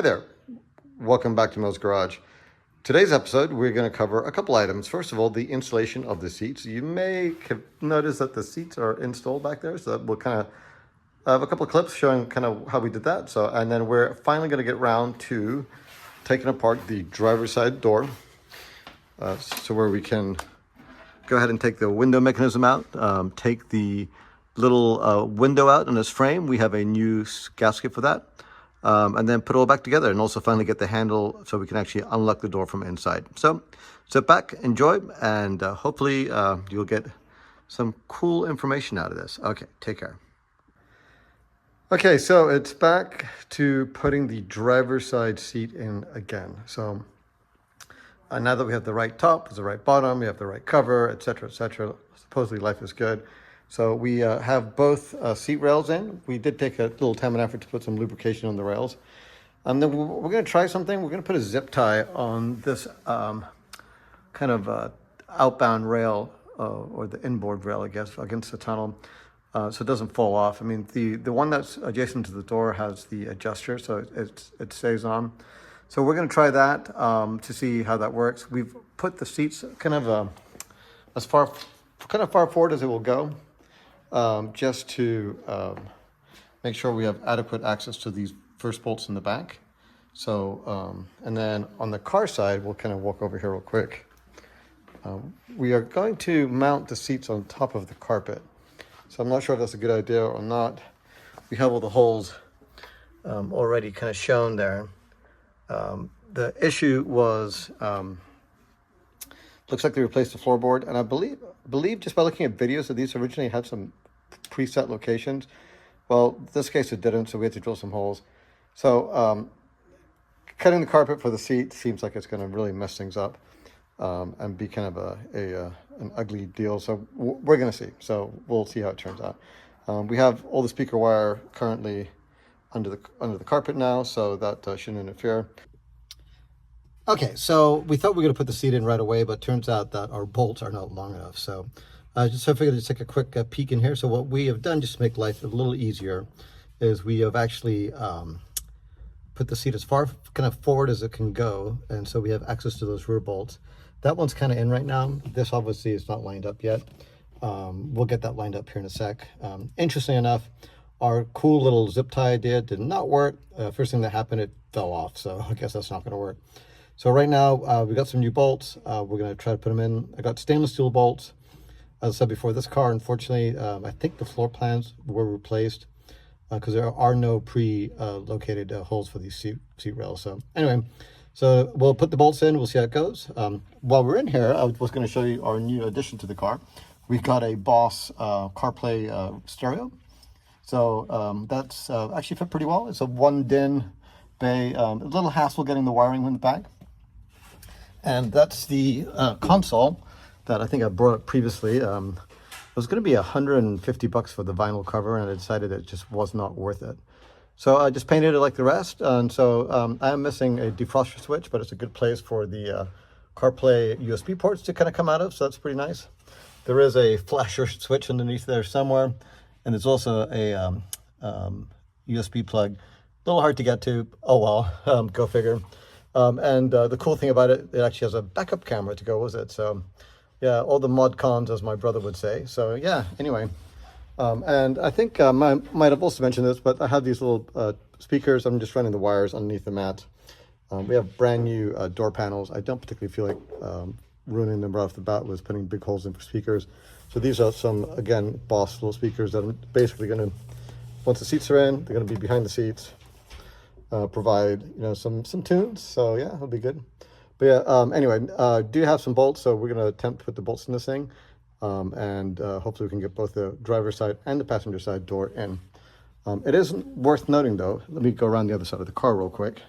Hi there, welcome back to Mo's Garage. Today's episode, we're going to cover a couple items. First of all, the installation of the seats. You may have noticed that the seats are installed back there, so we'll kind of have a couple of clips showing kind of how we did that. And then we're finally going to get round to taking apart the driver's side door, so where we can go ahead and take the window mechanism out, take the little window out in this frame. We have a new gasket for that. And then put it all back together, and also finally get the handle so we can actually unlock the door from inside. So sit back, enjoy, and hopefully you'll get some cool information out of this. Okay, take care. Okay, so it's back to putting the driver's side seat in again. So now that we have the right top, there's the right bottom, we have the right cover, etc., supposedly life is good. So we have both seat rails in. We did take a little time and effort to put some lubrication on the rails. And then we're going to try something. We're going to put a zip tie on this kind of outbound rail, or the inboard rail, I guess, against the tunnel, so it doesn't fall off. I mean, the one that's adjacent to the door has the adjuster, so it stays on. So we're going to try that to see how that works. We've put the seats kind of far forward as it will go. Just to make sure we have adequate access to these first bolts in the back. So, and then on the car side, we'll kind of walk over here real quick. We are going to mount the seats on top of the carpet. So I'm not sure if that's a good idea or not. We have all the holes already kind of shown there. The issue was, looks like they replaced the floorboard, and I believe just by looking at videos that these originally had some preset locations. Well, in this case it didn't, so we had to drill some holes. So cutting the carpet for the seat seems like it's going to really mess things up and be kind of an ugly deal. So we're going to see. So we'll see how it turns out. We have all the speaker wire currently under the carpet now, so that shouldn't interfere. Okay, so we thought we were going to put the seat in right away, but turns out that our bolts are not long enough. So I figured to take a quick peek in here. So what we have done, just to make life a little easier, is we have actually put the seat as far kind of forward as it can go. And so we have access to those rear bolts. That one's kind of in right now. This obviously is not lined up yet. We'll get that lined up here in a sec. Interesting enough, our cool little zip tie idea did not work. First thing that happened, it fell off. So I guess that's not going to work. So right now, we got some new bolts. We're going to try to put them in. I got stainless steel bolts. As I said before, this car, unfortunately, I think the floor plans were replaced because there are no pre-located holes for these seat rails. So anyway, so we'll put the bolts in. We'll see how it goes. While we're in here, I was going to show you our new addition to the car. We've got a Boss CarPlay stereo. So that's actually fit pretty well. It's a 1-DIN bay. A little hassle getting the wiring in the back. And that's the console that I think I brought up previously. It was going to be $150 for the vinyl cover, and I decided it just was not worth it. So I just painted it like the rest. And so I am missing a defroster switch, but it's a good place for the CarPlay USB ports to kind of come out of. So that's pretty nice. There is a flasher switch underneath there somewhere. And there's also a USB plug. A little hard to get to. Oh well, go figure. And the cool thing about it, it actually has a backup camera to go with it. So yeah, all the mod cons, as my brother would say. So yeah, anyway. And I think I might have also mentioned this, but I have these little speakers. I'm just running the wires underneath the mat. We have brand new door panels. I don't particularly feel like ruining them right off the bat with putting big holes in for speakers. So these are some, again, Boss little speakers that I'm basically going to, once the seats are in, they're going to be behind the seats. Provide some tunes, so yeah, it'll be good. But yeah, anyway, do have some bolts, so we're going to attempt to put the bolts in this thing, and hopefully we can get both the driver's side and the passenger side door in. It is worth noting though, let me go around the other side of the car real quick.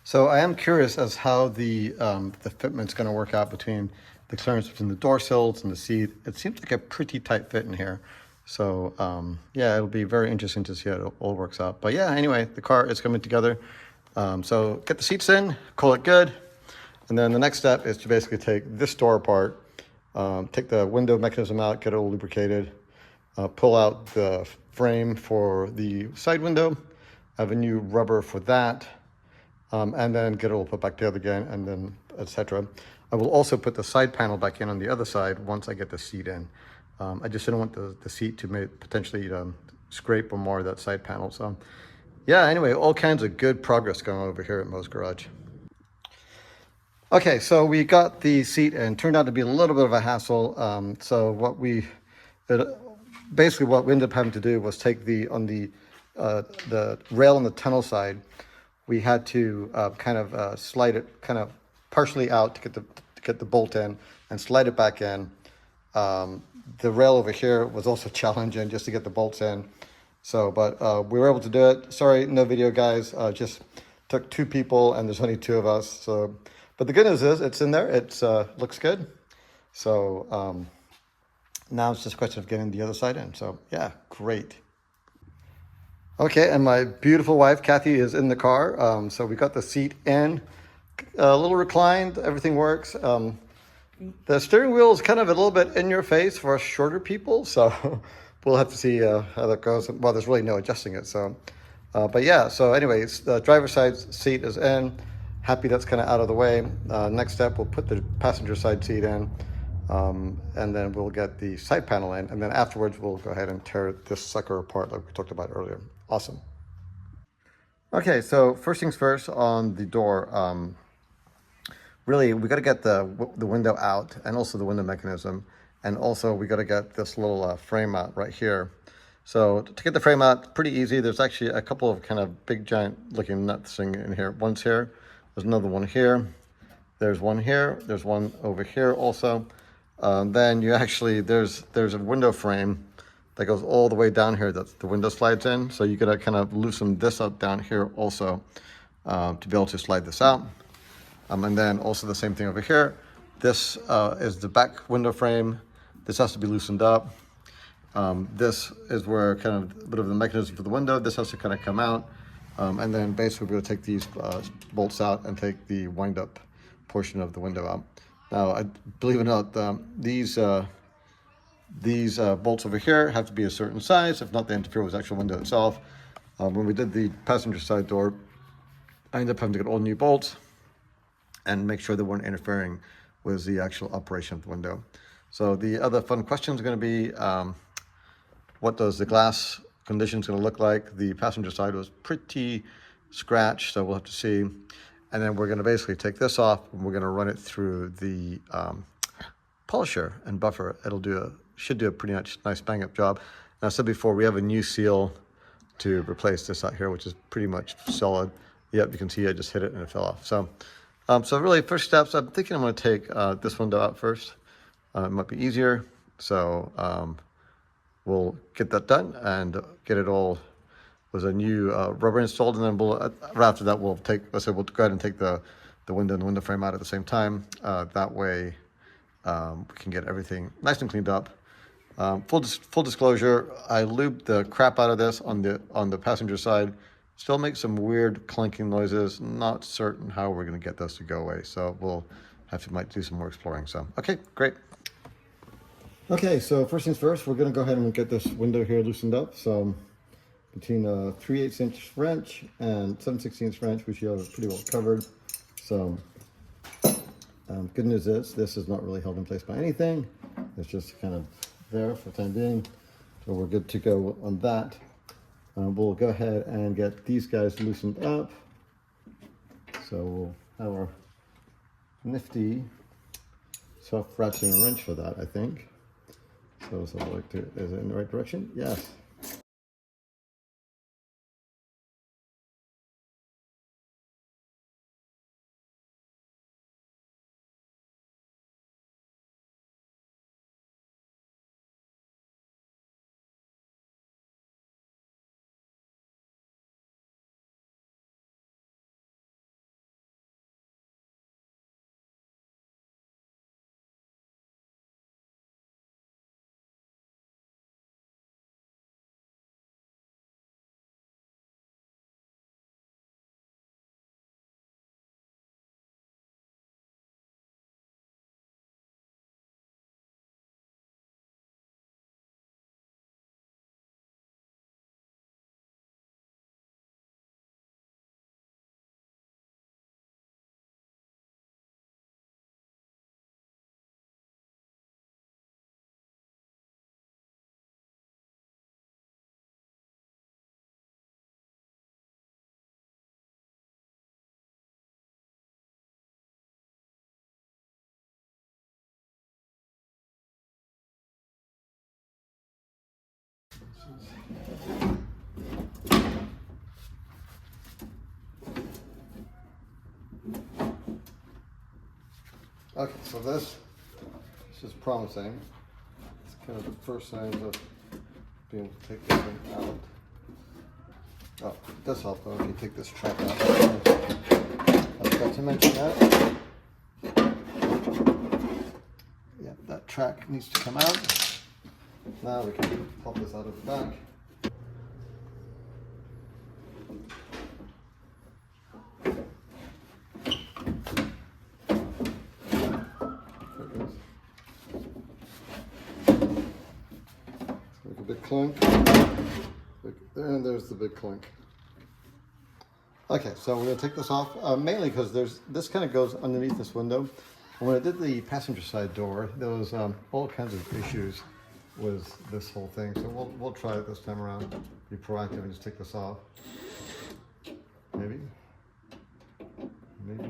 So I am curious as how the fitment's going to work out between the clearance between the door sills and the seat. It seems like a pretty tight fit in here. So yeah, it'll be very interesting to see how it all works out. But yeah, anyway, the car is coming together. So get the seats in, call it good. And then the next step is to basically take this door apart, take the window mechanism out, get it all lubricated, pull out the frame for the side window, I have a new rubber for that, and then get it all put back together again, and then etc. I will also put the side panel back in on the other side once I get the seat in. I just didn't want the seat to potentially scrape or mar that side panel. So yeah, anyway, all kinds of good progress going on over here at Mo's Garage. Okay, so we got the seat and turned out to be a little bit of a hassle. So basically what we ended up having to do was take the rail on the tunnel side. We had to kind of slide it kind of partially out to get the bolt in and slide it back in. The rail over here was also challenging just to get the bolts in. So, but we were able to do it. Sorry, no video, guys. Just took 2 people, and there's only 2 of us. So, but the good news is it's in there. It looks good. So now it's just a question of getting the other side in. So yeah, great. Okay, and my beautiful wife, Kathy, is in the car. So we got the seat in, a little reclined, everything works. The steering wheel is kind of a little bit in your face for us shorter people. So we'll have to see how that goes. Well, there's really no adjusting it. So, but yeah, so anyways, the driver's side seat is in. Happy that's kind of out of the way. Next step, we'll put the passenger side seat in. And then we'll get the side panel in, and then afterwards we'll go ahead and tear this sucker apart like we talked about earlier. Awesome. Okay, so first things first on the door. Really, we got to get the window out, and also the window mechanism, and also we got to get this little frame out right here. So to get the frame out, pretty easy. There's actually a couple of kind of big giant looking nuts in here. One's here. There's another one here. There's one here. There's one over here also. Then you actually, there's a window frame that goes all the way down here that the window slides in. So you gotta kind of loosen this up down here also to be able to slide this out. And then also the same thing over here. This is the back window frame. This has to be loosened up. This is where kind of a bit of the mechanism for the window. This has to kind of come out. And then basically we're gonna take these bolts out and take the wind up portion of the window out. Now, believe it or not, these bolts over here have to be a certain size. If not, they interfere with the actual window itself. When we did the passenger side door, I ended up having to get all new bolts and make sure they weren't interfering with the actual operation of the window. So the other fun question is going to be, what does the glass conditions going to look like? The passenger side was pretty scratched, so we'll have to see. And then we're going to basically take this off and we're going to run it through the polisher and buffer. Should do a pretty nice bang up job. And I said before, we have a new seal to replace this out here, which is pretty much solid. Yep, you can see I just hit it and it fell off. So, so really first steps, I'm thinking I'm going to take this window out first. It might be easier. So we'll get that done and get it all with a new rubber installed, and then we'll after that we'll go ahead and take the window and the window frame out at the same time. That way we can get everything nice and cleaned up. Full disclosure, I lubed the crap out of this on the passenger side. Still makes some weird clanking noises. Not certain how we're going to get those to go away. So we'll might do some more exploring. So okay, great. Okay, so first things first, we're going to go ahead and get this window here loosened up. So between a 3/8 inch wrench and 7/16 wrench, which you have pretty well covered. So good news is this is not really held in place by anything. It's just kind of there for the time being. So we're good to go on that. We'll go ahead and get these guys loosened up. So we'll have our nifty soft ratcheting wrench for that, I think. So is it in the right direction? Yes. Okay, so this is promising. It's kind of the first signs of being able to take this thing out. Oh, this helps if you take this track out. I forgot to mention that. Yeah, that track needs to come out. Now we can pop this out of the back. Make a big clunk. And there's the big clunk. Okay, so we're gonna take this off, mainly because this kind of goes underneath this window. When I did the passenger side door, there was all kinds of issues with this whole thing. So we'll try it this time around. Be proactive and just take this off. Maybe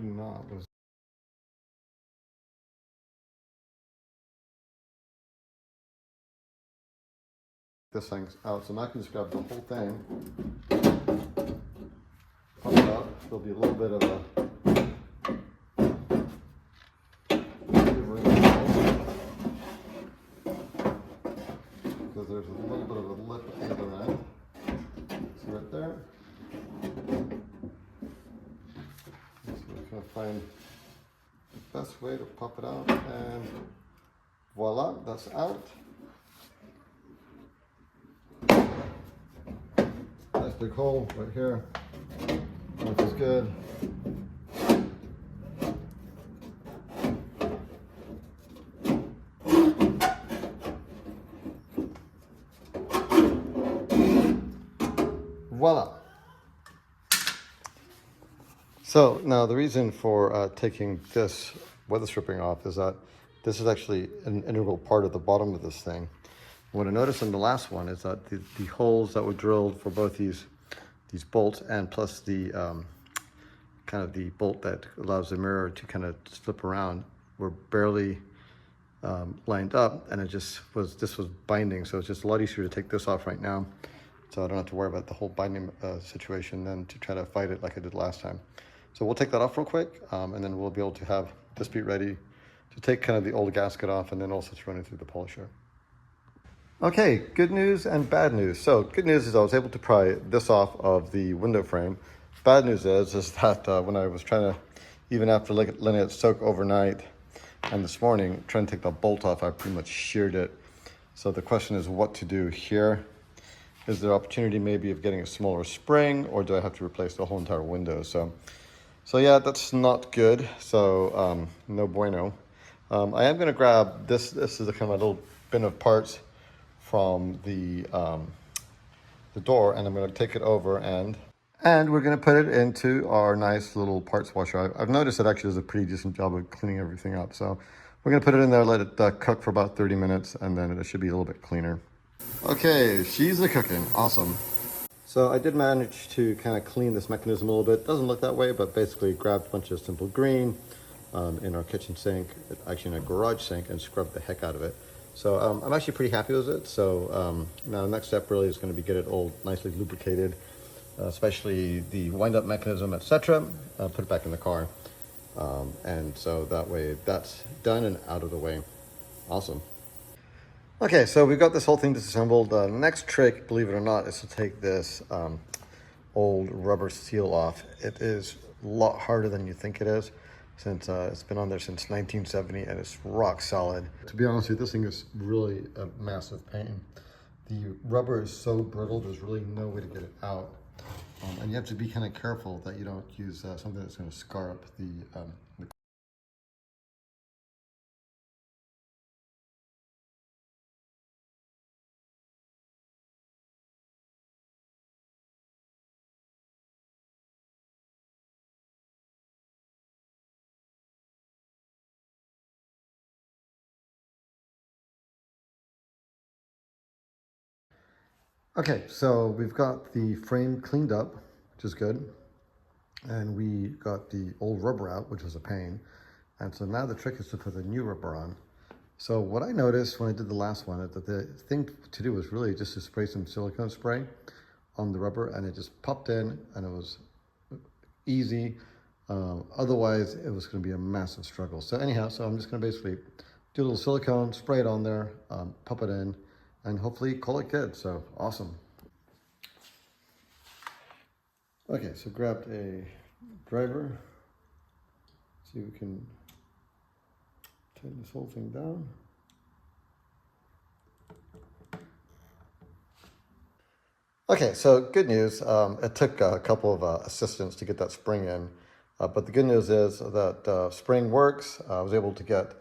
not. This thing's out, so now I can just grab the whole thing, pop it out. There'll be a little bit of a because there's a little bit of a lip at the other end. See right there. So we're going to find the best way to pop it out, and voila, that's out. Nice big hole right here, which is good. Voila. So now the reason for taking this weather stripping off is that this is actually an integral part of the bottom of this thing. What I noticed in the last one is that the holes that were drilled for both these bolts and plus the kind of the bolt that allows the mirror to kind of slip around were barely lined up, and this was binding, so it's just a lot easier to take this off right now, so I don't have to worry about the whole binding situation than to try to fight it like I did last time. So we'll take that off real quick, and then we'll be able to have this be ready to take kind of the old gasket off and then also to run it through the polisher. Okay, good news and bad news. So good news is I was able to pry this off of the window frame. Bad news is that when I was trying to, even after letting it soak overnight and this morning, trying to take the bolt off, I pretty much sheared it. So the question is what to do here. Is there opportunity maybe of getting a smaller spring, or do I have to replace the whole entire window? So yeah, that's not good. So no bueno. I am gonna grab this. This is a kind of a little bin of parts from the door, and I'm going to take it over and we're going to put it into our nice little parts washer. I've noticed it actually does a pretty decent job of cleaning everything up. So we're going to put it in there, let it cook for about 30 minutes, and then it should be a little bit cleaner. Okay, she's a cooking. Awesome. So I did manage to kind of clean this mechanism a little bit. Doesn't look that way, but basically grabbed a bunch of simple green in our kitchen sink, actually in a garage sink, and scrubbed the heck out of it. So I'm actually pretty happy with it. So now the next step really is going to be get it all nicely lubricated, especially the wind-up mechanism, etc. Put it back in the car. And so that way that's done and out of the way. Awesome. Okay, so we've got this whole thing disassembled. The next trick, believe it or not, is to take this old rubber seal off. It is a lot harder than you think it is, since it's been on there since 1970 and it's rock solid. To be honest with you, this thing is really a massive pain. The rubber is so brittle, there's really no way to get it out. And you have to be kind of careful that you don't use something that's going to scar up the Okay, so we've got the frame cleaned up, which is good. And we got the old rubber out, which was a pain. And so now the trick is to put the new rubber on. So what I noticed when I did the last one is that the thing to do was really just to spray some silicone spray on the rubber, and it just popped in, and it was easy. Otherwise, it was going to be a massive struggle. So anyhow, so I'm just going to basically do a little silicone, spray it on there, pop it in, and hopefully call it good. So awesome. Okay, so grabbed a driver. See if we can tighten this whole thing down. Okay, so good news. It took a couple of assistants to get that spring in, but the good news is that spring works. I was able to get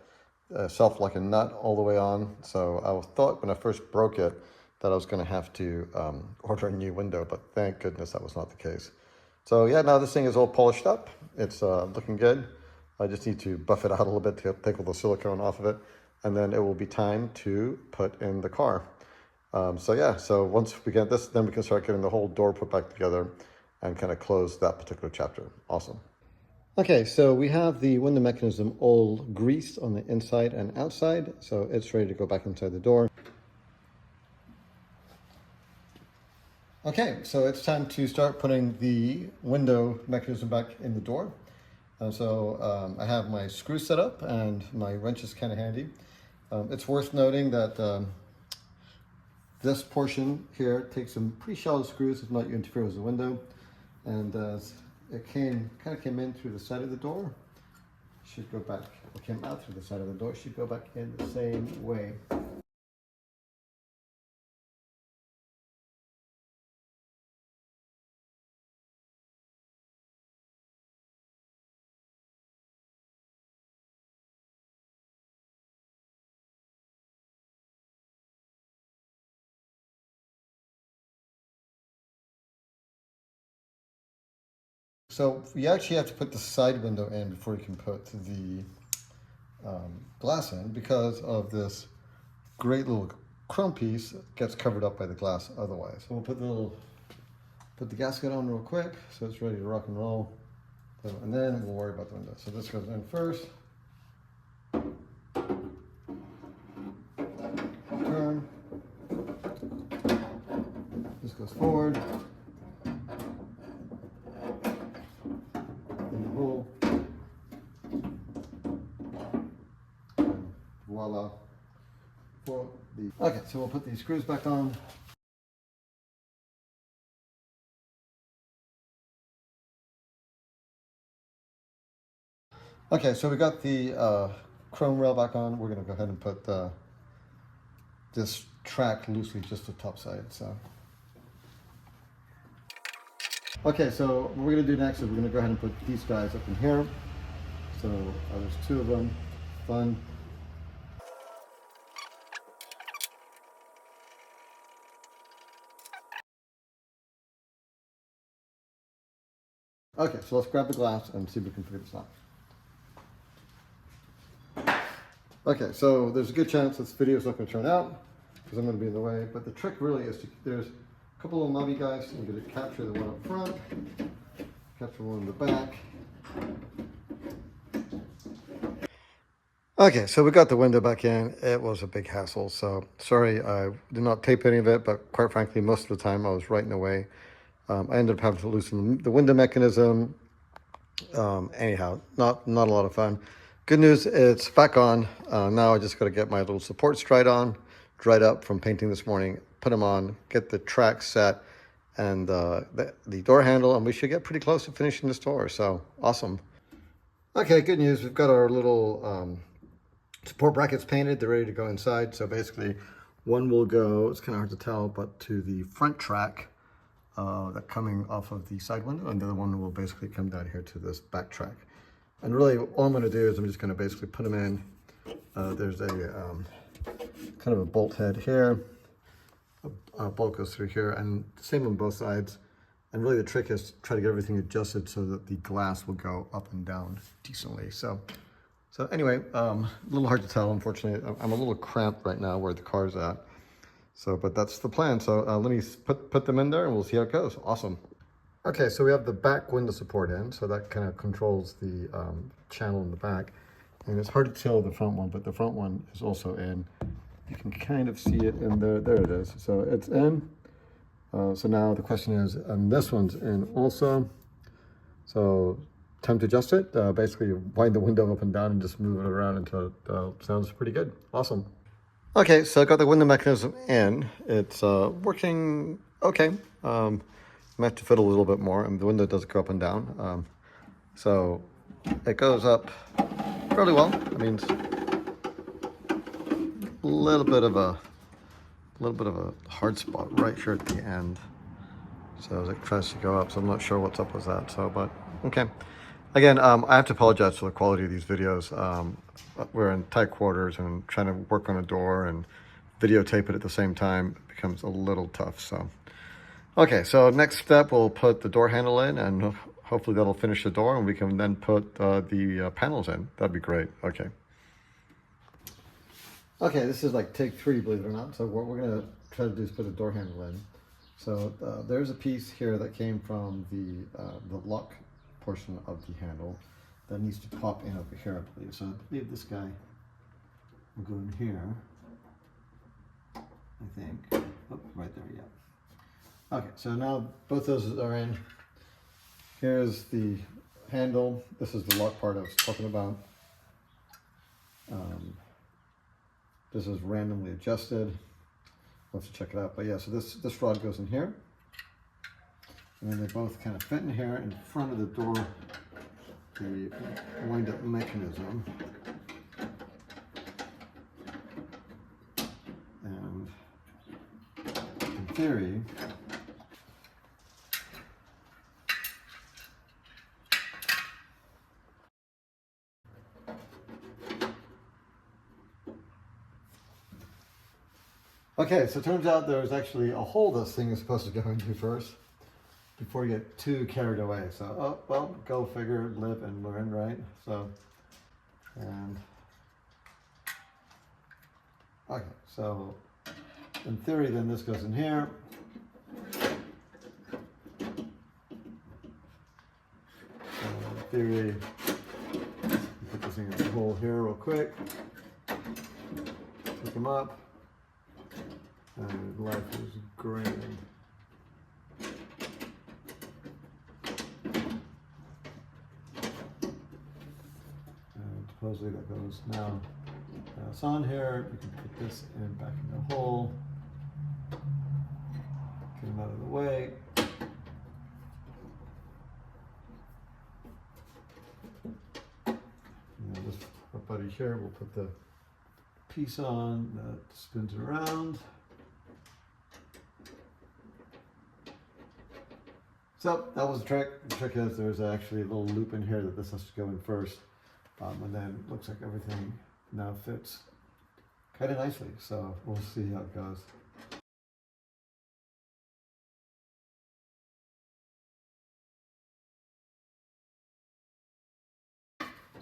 self-locking nut all the way on, so I thought when I first broke it that I was going to have to order a new window, but thank goodness that was not the case. So yeah, now this thing is all polished up. It's looking good. I just need to buff it out a little bit to take all the silicone off of it, and then it will be time to put in the car. So yeah, so once we get this, then we can start getting the whole door put back together and kind of close that particular chapter. Awesome. Okay, so we have the window mechanism all greased on the inside and outside, so it's ready to go back inside the door. Okay, so it's time to start putting the window mechanism back in the door. I have my screw set up and my wrench is kind of handy. It's worth noting that this portion here takes some pretty shallow screws if not you interfere with the window, and it kind of came in through the side of the door. Should go back. It came out through the side of the door. Should go back in the same way. So you actually have to put the side window in before you can put the glass in, because of this great little chrome piece gets covered up by the glass otherwise. So we'll put the gasket on real quick so it's ready to rock and roll. So, and then we'll worry about the window. So this goes in first. Turn. This goes forward. Voila. Okay, so we'll put these screws back on. Okay, so we got the chrome rail back on. We're going to go ahead and put this track loosely just the top side. So, okay, so what we're going to do next is we're going to go ahead and put these guys up in here. So there's two of them. Fun. Okay, so let's grab the glass and see if we can figure this out. Okay, so there's a good chance this video is not going to turn out because I'm going to be in the way, but the trick really is there's a couple of knobby guys. I'm going to capture the one up front, capture one in the back. Okay, so we got the window back in. It was a big hassle, so sorry I did not tape any of it, but quite frankly, most of the time I was right in the way. I ended up having to loosen the window mechanism. Anyhow, not a lot of fun. Good news, it's back on. Now I just got to get my little supports dried up from painting this morning, put them on, get the track set, and the door handle, and we should get pretty close to finishing this door. So awesome. Okay, good news. We've got our little support brackets painted. They're ready to go inside. So basically, one will go, it's kind of hard to tell, but to the front track. That coming off of the side window, and the other one will basically come down here to this back track. And really all I'm going to do is I'm just going to basically put them in. There's a kind of a bolt head here, a bolt goes through here, and same on both sides. And really the trick is to try to get everything adjusted so that the glass will go up and down decently. So anyway, a little hard to tell, unfortunately. I'm a little cramped right now where the car's at. So, but that's the plan. So let me put them in there and we'll see how it goes. Awesome. Okay, so we have the back window support in, so that kind of controls the channel in the back. And it's hard to tell the front one, but the front one is also in. You can kind of see it in there. There it is. So it's in. So now the question is, and this one's in also. So time to adjust it. Basically wind the window up and down and just move it around until it sounds pretty good. Awesome. Okay, so I got the window mechanism in. It's working okay. I have to fiddle a little bit more, and the window does go up and down. So it goes up fairly well. I mean, it's a little bit of a hard spot right here at the end. So as it tries to go up, so I'm not sure what's up with that. So, but okay. Again, I have to apologize for the quality of these videos. We're in tight quarters and trying to work on a door and videotape it at the same time becomes a little tough. So, okay. So next step, we'll put the door handle in, and hopefully that'll finish the door, and we can then put the panels in. That'd be great. Okay. Okay, this is like take 3, believe it or not. So what we're gonna try to do is put a door handle in. So there's a piece here that came from the lock portion of the handle that needs to pop in over here, I believe. So I believe this guy will go in here, I think. Oh, right there, yeah. Okay, so now both those are in. Here's the handle. This is the lock part I was talking about. This is randomly adjusted. We'll have to check it out. But yeah, so this rod goes in here. And then they both kind of fit in here in front of the door, the wind-up mechanism. And in theory, okay, so it turns out there's actually a hole this thing is supposed to go into first before you get too carried away. So, oh, well, go figure, live and learn, right? So, and, okay, so in theory, then this goes in here. So in theory, put this thing in the hole here real quick, pick them up. And life is grand. And supposedly that goes now. It's on here. You can put this in back in the hole. Get them out of the way. And this buddy here, we'll put the piece on that spins around. So that was the trick. The trick is there's actually a little loop in here that this has to go in first. And then it looks like everything now fits kind of nicely. So we'll see how it goes.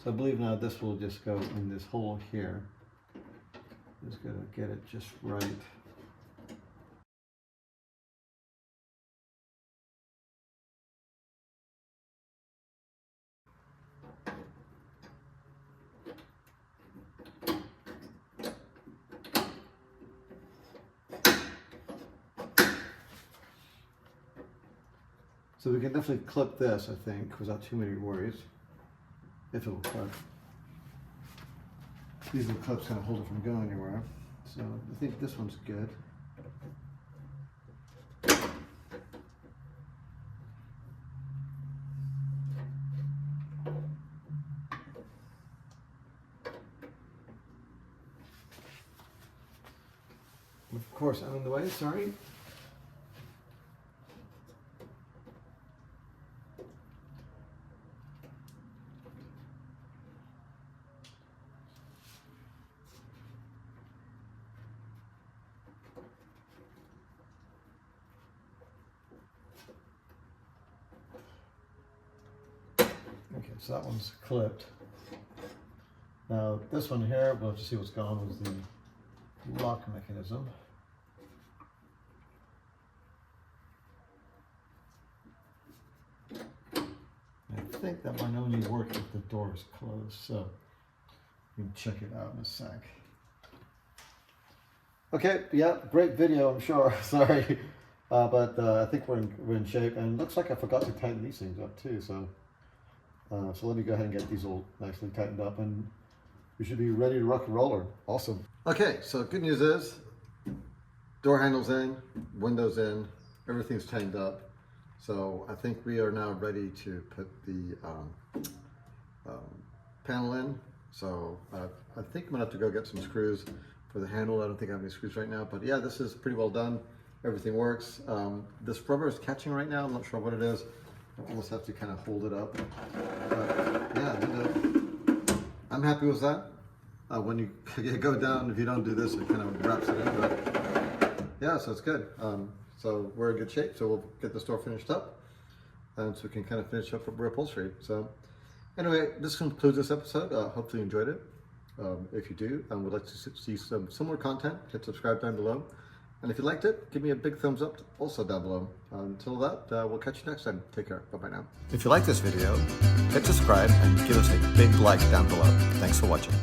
So I believe now this will just go in this hole here. Just gotta get it just right. So we can definitely clip this, I think, without too many worries, if it will clip. These little clips kind of hold it from going anywhere. So I think this one's good. Of course, I'm in the way, sorry. Okay, so that one's clipped. Now this one here, we'll have to see what's going on with the lock mechanism. I think that might only work if the door is closed. So You can check it out in a sec. Okay, yeah, great video, I'm sure. Sorry, but I think we're in shape, and it looks like I forgot to tighten these things up too. So, so let me go ahead and get these all nicely tightened up, and we should be ready to rock and roll. Awesome. Okay, so good news is, door handles in, windows in, everything's tightened up. So I think we are now ready to put the panel in. So I think I'm gonna have to go get some screws for the handle. I don't think I have any screws right now, but yeah, this is pretty well done. Everything works. This rubber is catching right now. I'm not sure what it is. I almost have to kind of hold it up. But yeah, I'm happy with that. When you go down, if you don't do this, it kind of wraps it in. But yeah, so it's good. So we're in good shape. So we'll get this door finished up, and so we can kind of finish up rear upholstery. So anyway, this concludes this episode. Hopefully you enjoyed it. If you do and would like to see some similar content, hit subscribe down below. And if you liked it, give me a big thumbs up also down below. Until that, we'll catch you next time. Take care. Bye-bye now. If you like this video, hit subscribe and give us a big like down below. Thanks for watching.